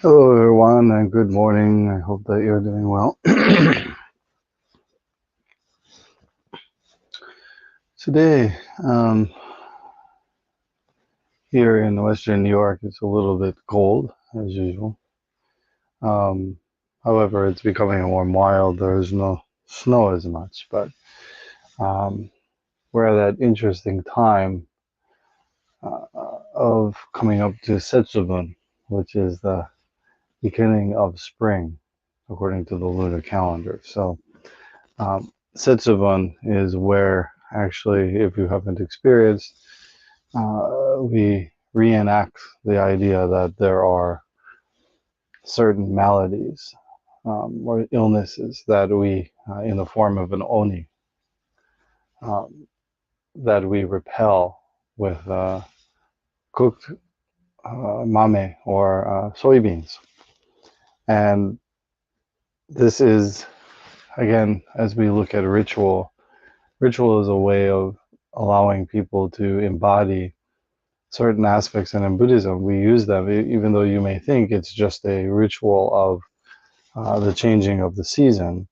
Hello, everyone, and good morning. I hope that you're doing well. Today, here in Western New York, it's a little bit cold, as usual. Um, However, it's becoming more mild. There's no snow as much, but um, we're at that interesting time of coming up to Setsubun, which is the beginning of spring, according to the lunar calendar. So, Setsubun is where, actually, if you haven't experienced, we reenact the idea that there are certain maladies or illnesses that we, in the form of an oni, um, that we repel with cooked mame or soybeans. And this is, again, as we look at ritual is a way of allowing people to embody certain aspects, and in Buddhism we use them, even though you may think it's just a ritual of the changing of the season.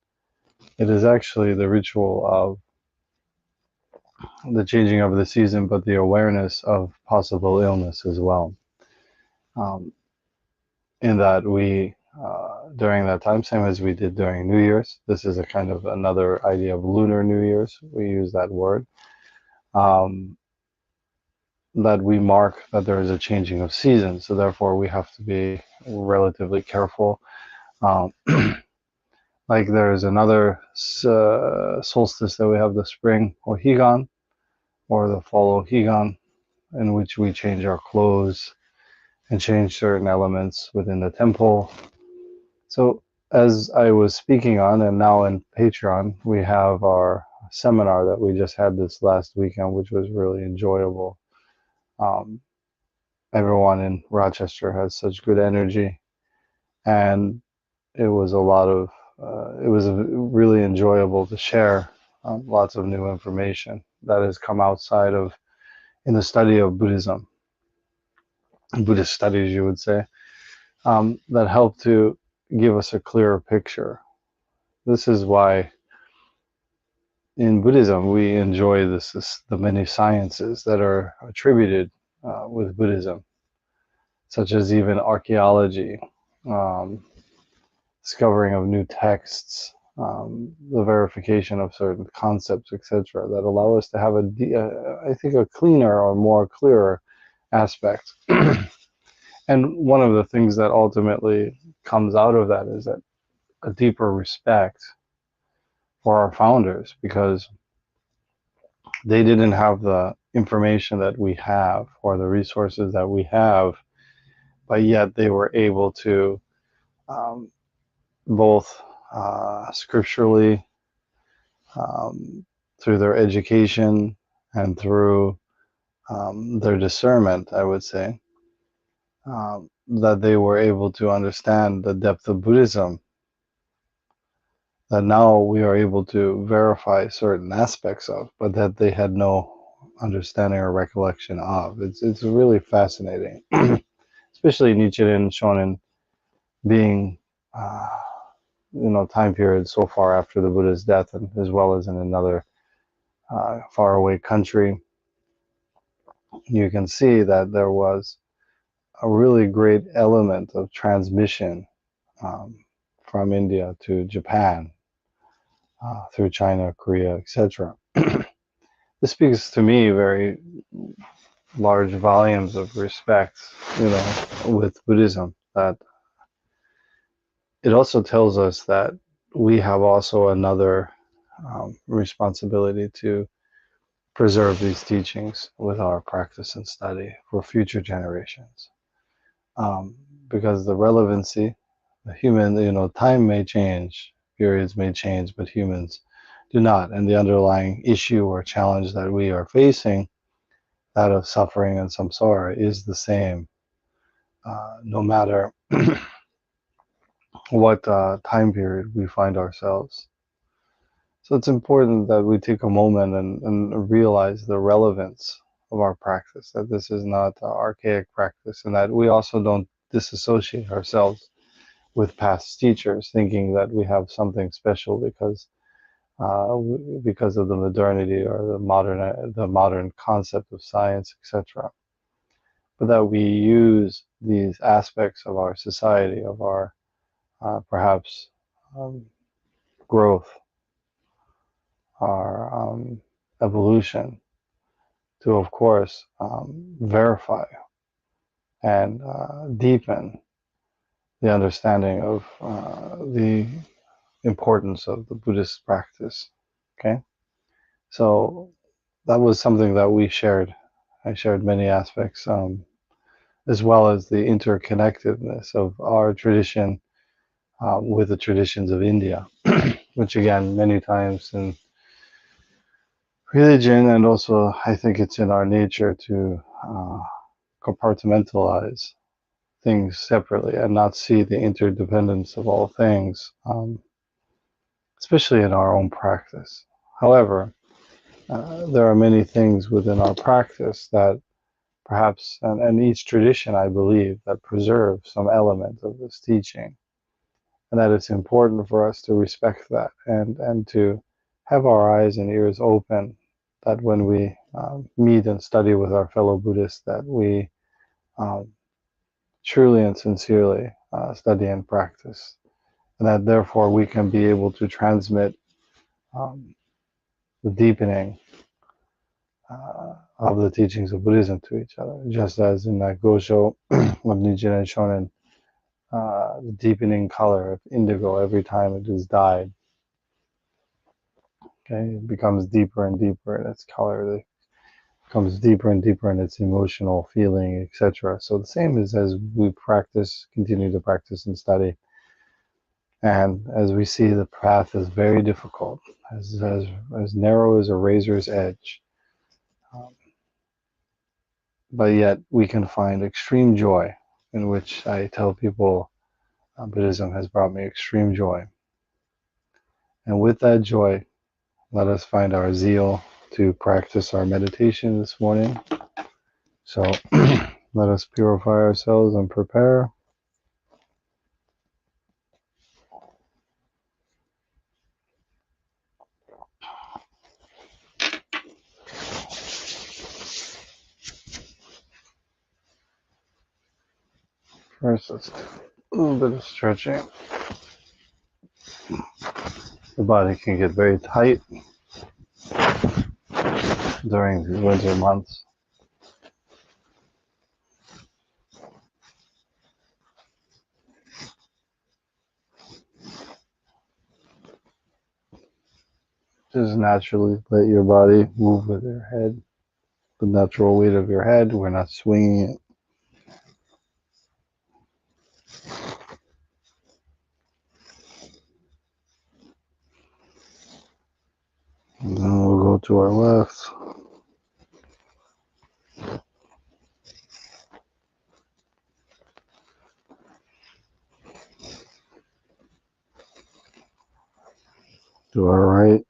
It is actually the ritual of the changing of the season, but the awareness of possible illness as well. Um, in that we, during that time, same as we did during New Year's, this is a kind of another idea of lunar New Year's. We use that word. Um, that we mark that there is a changing of season, so therefore we have to be relatively careful. Um, like there's another solstice that we have, the spring Ohigan or the fall Ohigan, in which we change our clothes and change certain elements within the temple. So as I was speaking on, and now in Patreon, we have our seminar that we just had this last weekend, which was really enjoyable. Um, Everyone in Rochester has such good energy, and it was a lot of it was really enjoyable to share lots of new information that has come outside of in the study of Buddhism, Buddhist studies, you would say, that help to give us a clearer picture. This is why in Buddhism we enjoy the many sciences that are attributed with Buddhism, such as even archaeology, um, discovering of new texts, the verification of certain concepts, etc., that allow us to have I think, a cleaner or more clearer aspect. And one of the things that ultimately comes out of that is that a deeper respect for our founders, because they didn't have the information that we have or the resources that we have, but yet they were able to um, both scripturally, um, through their education and through their discernment, I would say, that they were able to understand the depth of Buddhism, that now we are able to verify certain aspects of, but that they had no understanding or recollection of. It's really fascinating, especially Nichiren Shonin being, uh, time period so far after the Buddha's death, and as well as in another faraway country. You can see that there was a really great element of transmission um, from India to Japan, through China, Korea, etc. This speaks to me very large volumes of respect, with Buddhism. That it also tells us that we have also another responsibility to preserve these teachings with our practice and study for future generations. Um, because the relevancy, the human, time may change, periods may change, but humans do not. And the underlying issue or challenge that we are facing, that of suffering and samsara, is the same, no matter what time period we find ourselves. So it's important that we take a moment and realize the relevance of our practice, that this is not archaic practice, and that we also don't disassociate ourselves with past teachers, thinking that we have something special because of the modernity or the modern concept of science, etc. But that we use these aspects of our society, of our perhaps um, growth, our evolution, to of course verify and deepen the understanding of the importance of the Buddhist practice. Okay, so that was something that we shared. I shared many aspects, as well as the interconnectedness of our tradition with the traditions of India, which again, many times in religion, and also I think it's in our nature to compartmentalize things separately and not see the interdependence of all things, especially in our own practice. However, there are many things within our practice that perhaps, and each tradition, I believe, that preserves some element of this teaching, and that it's important for us to respect that and to have our eyes and ears open, that when we meet and study with our fellow Buddhists, that we um, truly and sincerely study and practice, and that therefore we can be able to transmit um, the deepening of the teachings of Buddhism to each other, just as in that Gosho of Nichiren Shonen, the deepening color of indigo every time it is dyed. Okay, it becomes deeper and deeper in its color. It becomes deeper and deeper in its emotional feeling, etc. So the same is as we practice, continue to practice and study, and as we see the path is very difficult, as narrow as a razor's edge. Um, but yet we can find extreme joy, in which I tell people Buddhism has brought me extreme joy. And with that joy, let us find our zeal to practice our meditation this morning. So let us purify ourselves and prepare. First, let's do a little bit of stretching. The body can get very tight during the winter months. Just naturally let your body move with your head, the natural weight of your head. We're not swinging it. And then we'll go to our left. To our right.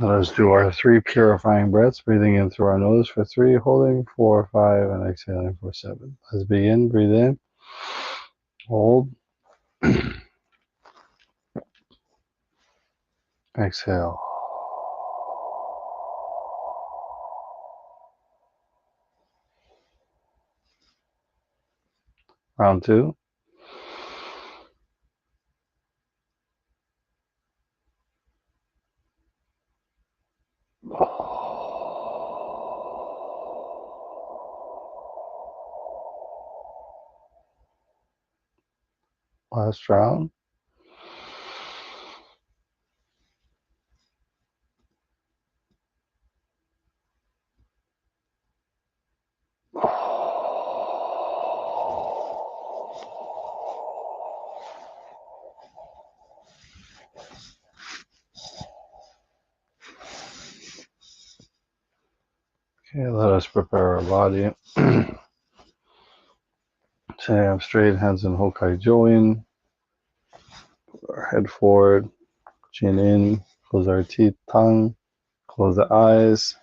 Let us do our 3 purifying breaths, breathing in through our nose for 3, holding 4, 5, and exhaling for 7. Let's begin. Breathe in, hold, exhale. Round 2. Last round. Okay, let us prepare our body Sitting up straight, hands in Hokai Join. Our head forward, chin in, close our teeth, tongue, close the eyes.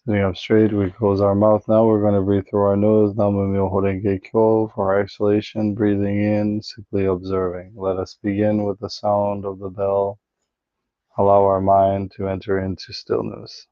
Sitting up straight, we close our mouth. Now we're going to breathe through our nose. Namu Myoho Renge Kyo. For our exhalation, breathing in, simply observing. Let us begin with the sound of the bell. Allow our mind to enter into stillness.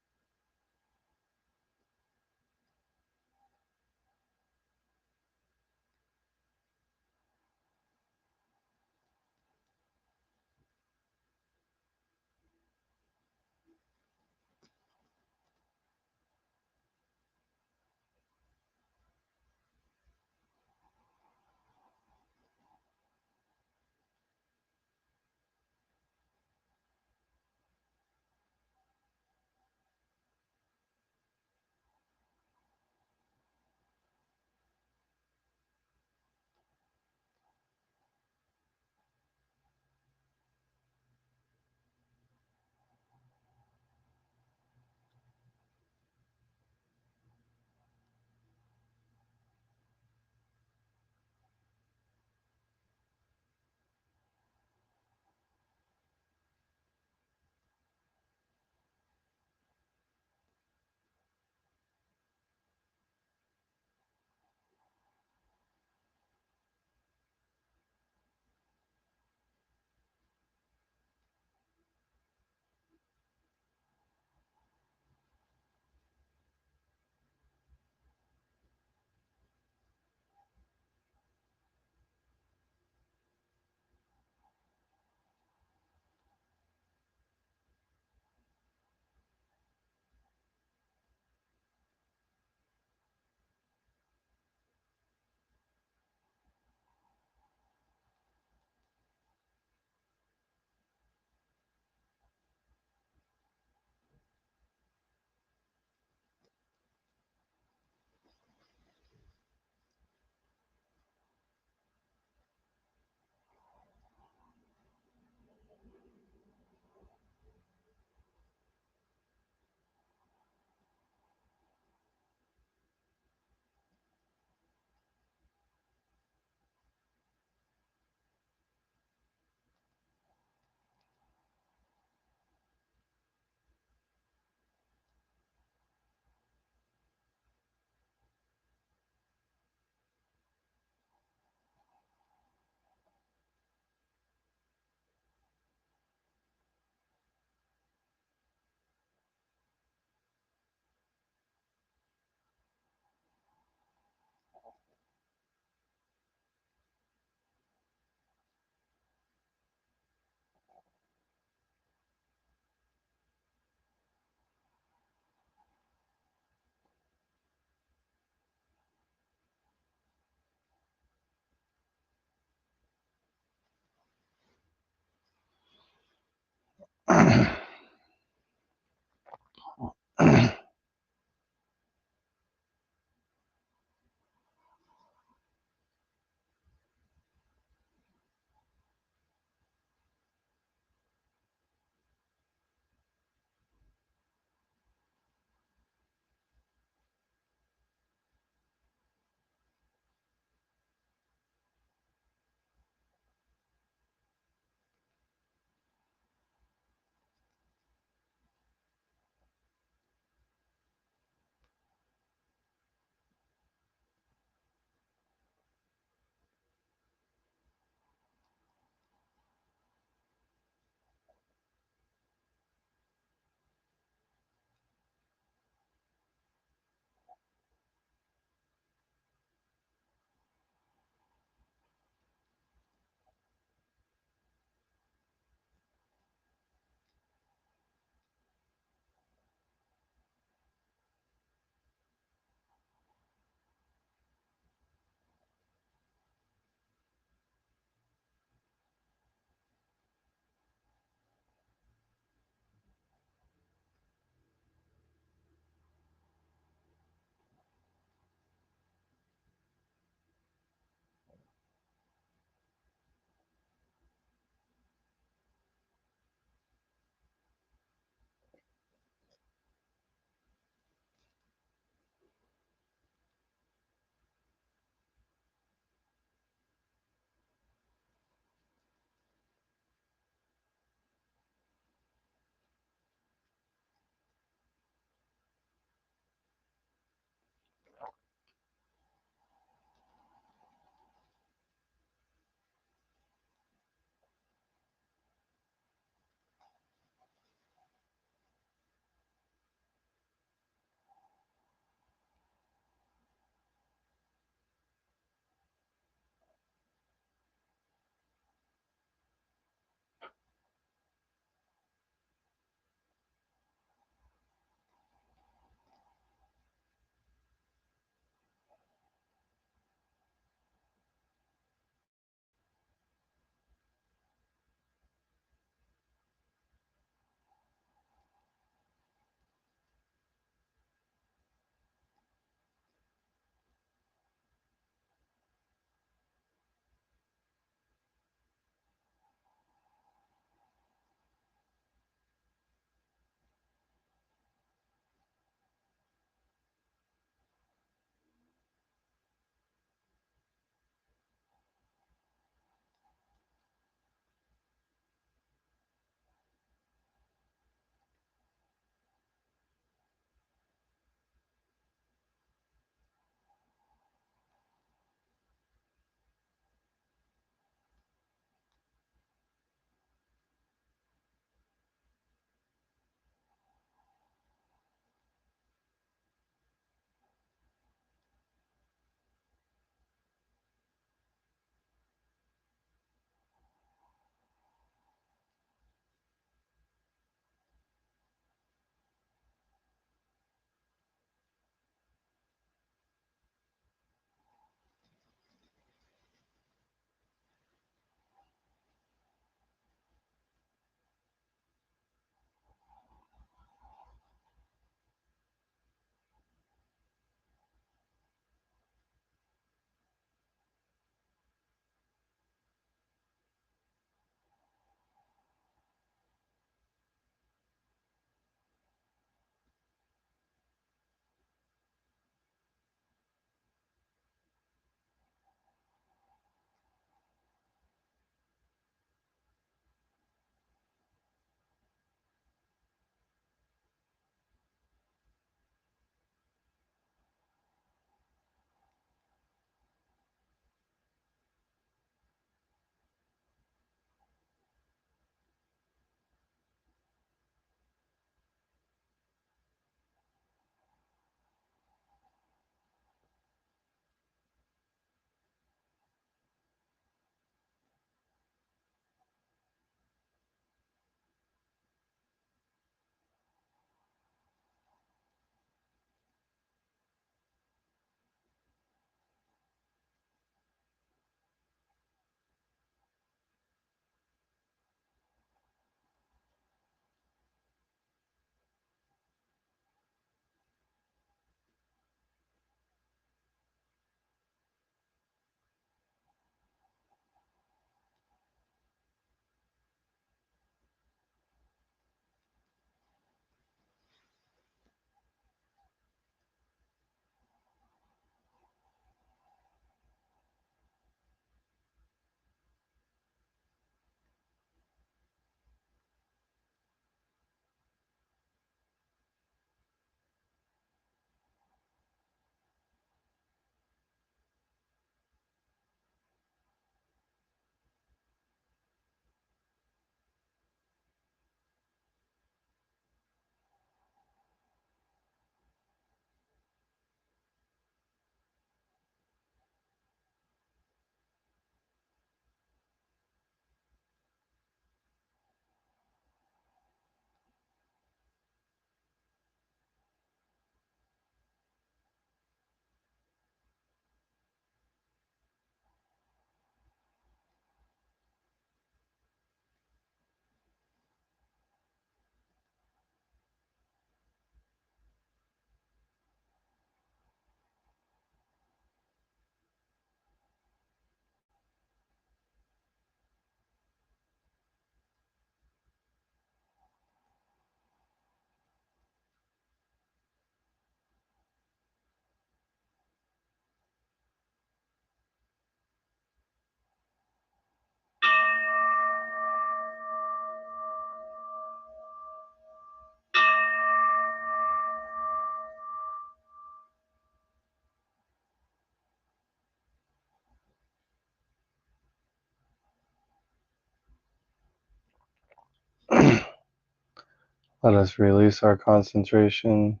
Let us release our concentration.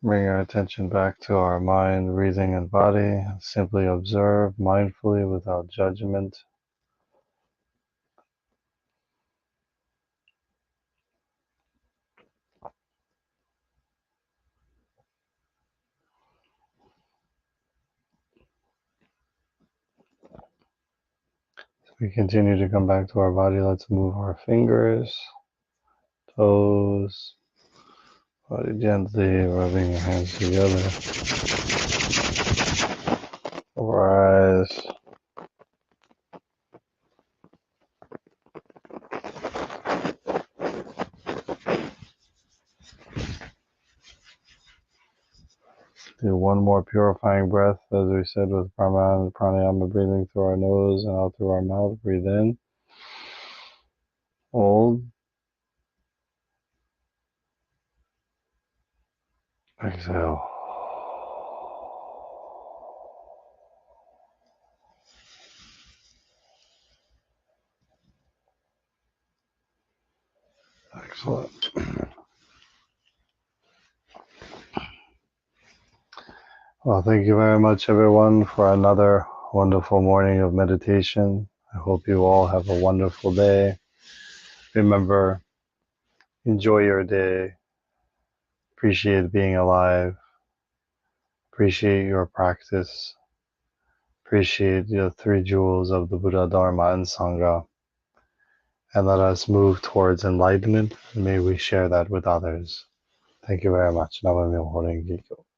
Bring our attention back to our mind, breathing, and body. Simply observe mindfully without judgment. We continue to come back to our body. Let's move our fingers, toes, body gently, rubbing your hands together. Over our eyes. Do one more purifying breath, as we said, with pranayama, breathing through our nose and out through our mouth. Breathe in, hold, exhale. Excellent. Well, thank you very much, everyone, for another wonderful morning of meditation. I hope you all have a wonderful day. Remember, enjoy your day. Appreciate being alive. Appreciate your practice. Appreciate the three jewels of the Buddha, Dharma, and Sangha. And let us move towards enlightenment. And may we share that with others. Thank you very much. Nam-myoho Renge Kyo.